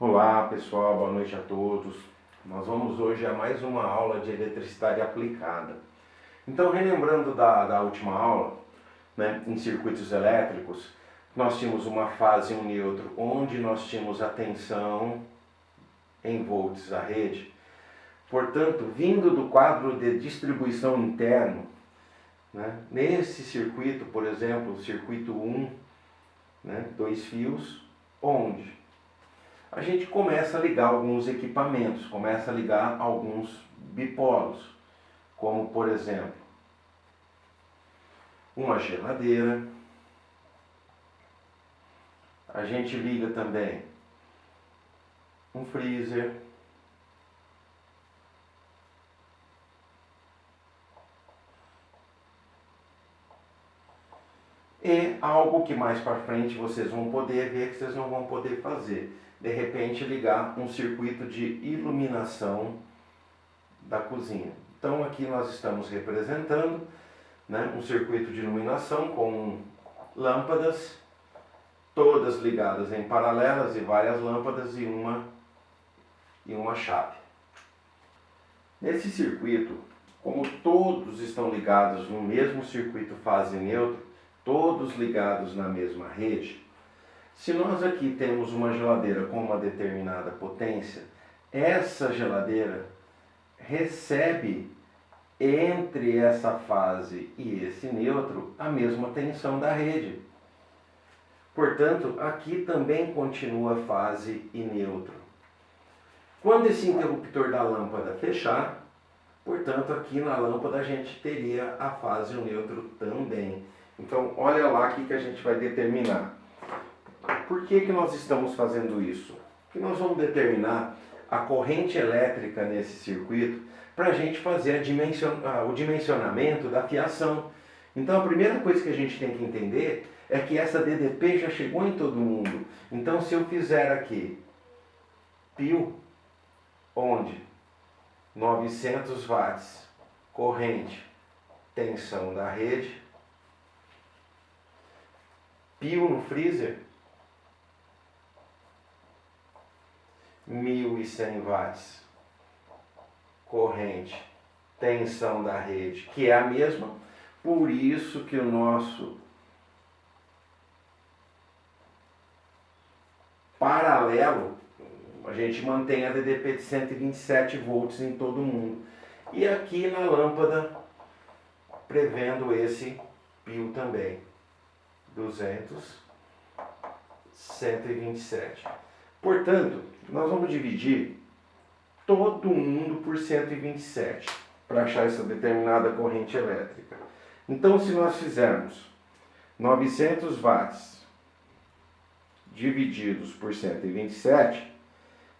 Olá pessoal, boa noite a todos. Nós vamos hoje a mais uma aula de eletricidade aplicada. Então, relembrando da última aula, né, em circuitos elétricos, nós tínhamos uma fase e um neutro, onde nós tínhamos a tensão em volts da rede. Portanto, vindo do quadro de distribuição interno, né, nesse circuito, por exemplo, circuito 1, né, 2 fios, onde a gente começa a ligar alguns equipamentos, começa a ligar alguns bipolos, como por exemplo, uma geladeira. A gente liga também um freezer, e algo que mais para frente vocês vão poder ver que vocês não vão poder fazer. De repente ligar um circuito de iluminação da cozinha. Então aqui nós estamos representando, né, um circuito de iluminação com lâmpadas, todas ligadas em paralelas, e várias lâmpadas e uma chave. Nesse circuito, como todos estão ligados no mesmo circuito fase neutro, todos ligados na mesma rede, se nós aqui temos uma geladeira com uma determinada potência, essa geladeira recebe entre essa fase e esse neutro a mesma tensão da rede. Portanto, aqui também continua fase e neutro. Quando esse interruptor da lâmpada fechar, portanto, aqui na lâmpada a gente teria a fase e o neutro também. Então, olha lá o que a gente vai determinar. Por que nós estamos fazendo isso? Porque nós vamos determinar a corrente elétrica nesse circuito para a gente fazer o dimensionamento da fiação. Então, a primeira coisa que a gente tem que entender é que essa DDP já chegou em todo mundo. Então, se eu fizer aqui pio, onde 900 watts, corrente, tensão da rede, pio no freezer, 1100 watts, corrente, tensão da rede, que é a mesma, por isso que o nosso paralelo, a gente mantém a DDP de 127 volts em todo mundo. E aqui na lâmpada, prevendo esse pio também, 200, 127. Portanto, nós vamos dividir todo mundo por 127 para achar essa determinada corrente elétrica. Então, se nós fizermos 900 watts divididos por 127,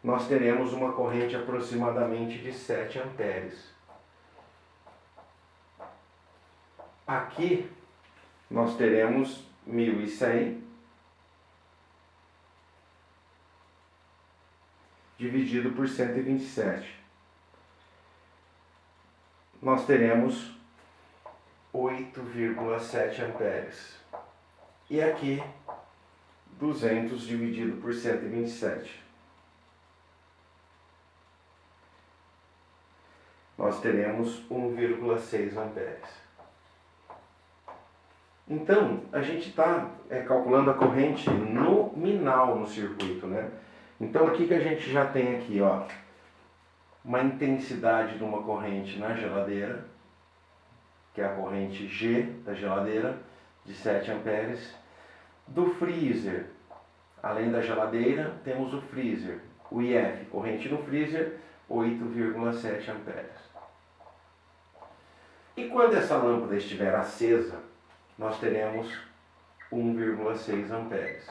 nós teremos uma corrente aproximadamente de 7 amperes. Aqui nós teremos 1100 dividido por 127. Nós teremos 8,7 amperes. E aqui 200 dividido por 127. Nós teremos 1,6 amperes. Então, a gente está calculando a corrente nominal no circuito, né? Então, o que a gente já tem aqui, ó? Uma intensidade de uma corrente na geladeira, que é a corrente G da geladeira, de 7 amperes. Do freezer, além da geladeira, temos o freezer, o IF, corrente no freezer, 8,7 amperes. E quando essa lâmpada estiver acesa, nós teremos 1,6 amperes.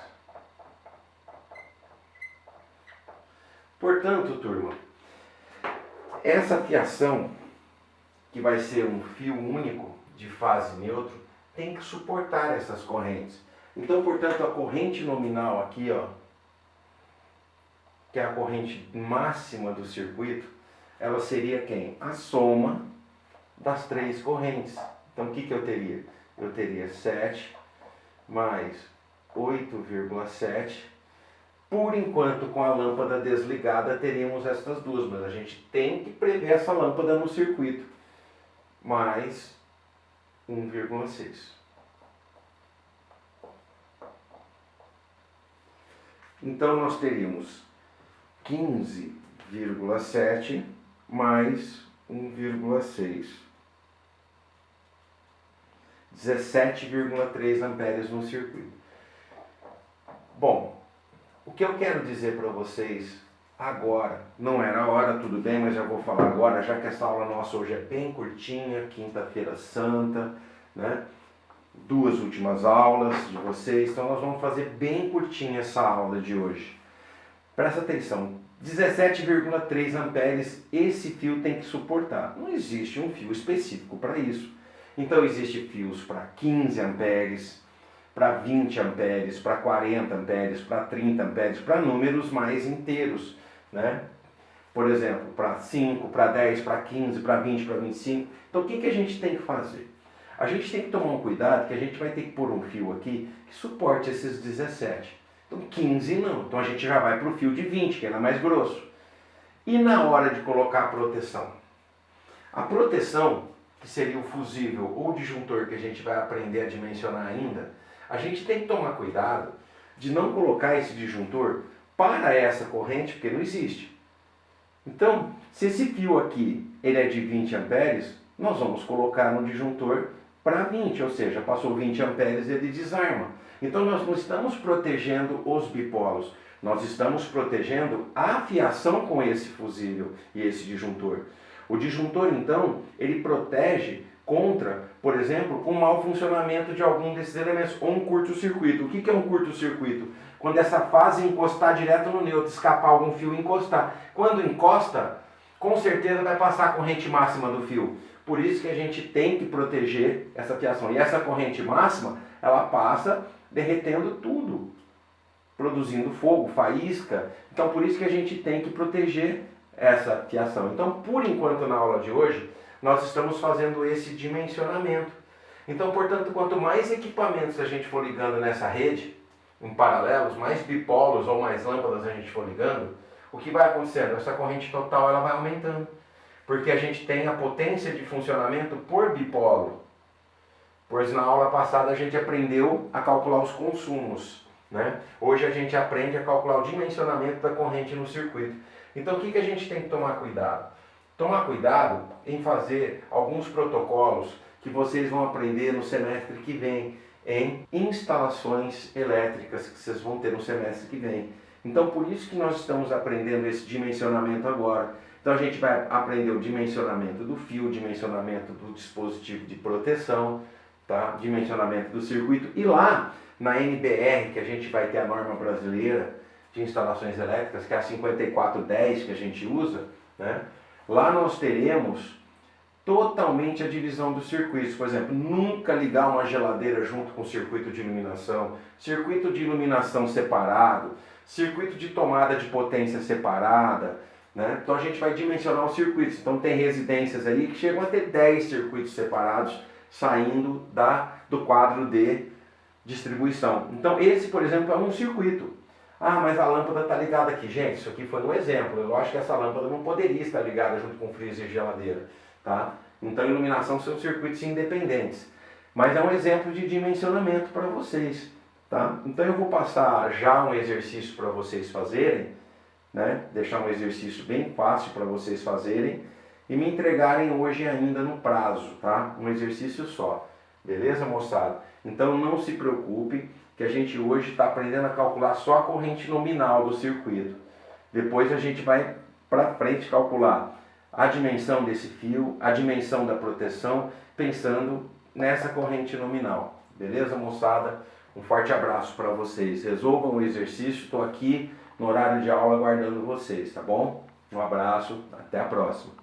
Portanto, turma, essa fiação, que vai ser um fio único de fase neutro, tem que suportar essas correntes. Então, portanto, a corrente nominal aqui, ó, que é a corrente máxima do circuito, ela seria quem? A soma das três correntes. Então, o que eu teria? Eu teria 7 mais 8,7 Por enquanto, com a lâmpada desligada, teríamos essas duas, mas a gente tem que prever essa lâmpada no circuito. Mais 1,6. Então, nós teríamos 15,7 mais 1,6. 17,3 amperes no circuito. Bom, o que eu quero dizer para vocês agora, não era a hora, tudo bem, mas já vou falar agora, já que essa aula nossa hoje é bem curtinha, quinta-feira santa, né? 2 últimas aulas de vocês, então nós vamos fazer bem curtinha essa aula de hoje. Presta atenção, 17,3 amperes esse fio tem que suportar. Não existe um fio específico para isso. Então existem fios para 15 amperes, para 20 amperes, para 40 amperes, para 30 amperes, para números mais inteiros, né? Por exemplo, para 5, para 10, para 15, para 20, para 25. Então o que a gente tem que fazer? A gente tem que tomar um cuidado que a gente vai ter que pôr um fio aqui que suporte esses 17. Então 15 não, então a gente já vai para o fio de 20, que é mais grosso. E na hora de colocar a proteção? A proteção, que seria o fusível ou o disjuntor que a gente vai aprender a dimensionar ainda, a gente tem que tomar cuidado de não colocar esse disjuntor para essa corrente, porque não existe. Então, se esse fio aqui ele é de 20 amperes, nós vamos colocar no disjuntor para 20, ou seja, passou 20 amperes ele desarma. Então nós não estamos protegendo os bipolos, nós estamos protegendo a fiação com esse fusível e esse disjuntor. O disjuntor, então, ele protege contra, por exemplo, o mau funcionamento de algum desses elementos, ou um curto-circuito. O que é um curto-circuito? Quando essa fase encostar direto no neutro, escapar algum fio e encostar. Quando encosta, com certeza vai passar a corrente máxima do fio. Por isso que a gente tem que proteger essa fiação. E essa corrente máxima, ela passa derretendo tudo, produzindo fogo, faísca. Então, por isso que a gente tem que proteger essa fiação. Então, por enquanto, na aula de hoje, nós estamos fazendo esse dimensionamento. Então, portanto, quanto mais equipamentos a gente for ligando nessa rede, em paralelos, mais bipolos ou mais lâmpadas a gente for ligando, o que vai acontecendo? Essa corrente total ela vai aumentando. Porque a gente tem a potência de funcionamento por bipolo. Pois na aula passada a gente aprendeu a calcular os consumos, né? Hoje a gente aprende a calcular o dimensionamento da corrente no circuito. Então o que a gente tem que tomar cuidado? Tomar cuidado em fazer alguns protocolos que vocês vão aprender no semestre que vem, em instalações elétricas que vocês vão ter no semestre que vem. Então por isso que nós estamos aprendendo esse dimensionamento agora. Então a gente vai aprender o dimensionamento do fio, o dimensionamento do dispositivo de proteção, tá? Dimensionamento do circuito. E lá na NBR, que a gente vai ter a norma brasileira de instalações elétricas, que é a 5410 que a gente usa, né? Lá nós teremos totalmente a divisão dos circuitos. Por exemplo, nunca ligar uma geladeira junto com circuito de iluminação separado, circuito de tomada de potência separada, né? Então a gente vai dimensionar os circuitos. Então tem residências aí que chegam a ter 10 circuitos separados saindo do quadro de distribuição. Então esse, por exemplo, é um circuito. Ah, mas a lâmpada está ligada aqui. Gente, isso aqui foi um exemplo. Eu acho que essa lâmpada não poderia estar ligada junto com freezer e geladeira. Tá? Então iluminação são circuitos independentes. Mas é um exemplo de dimensionamento para vocês. Tá? Então eu vou passar já um exercício para vocês fazerem, né? Deixar um exercício bem fácil para vocês fazerem e me entregarem hoje ainda no prazo, tá? Um exercício só. Beleza, moçada? Então não se preocupe que a gente hoje está aprendendo a calcular só a corrente nominal do circuito. Depois a gente vai para frente calcular a dimensão desse fio, a dimensão da proteção, pensando nessa corrente nominal. Beleza, moçada? Um forte abraço para vocês. Resolvam o exercício, estou aqui no horário de aula aguardando vocês, tá bom? Um abraço, até a próxima.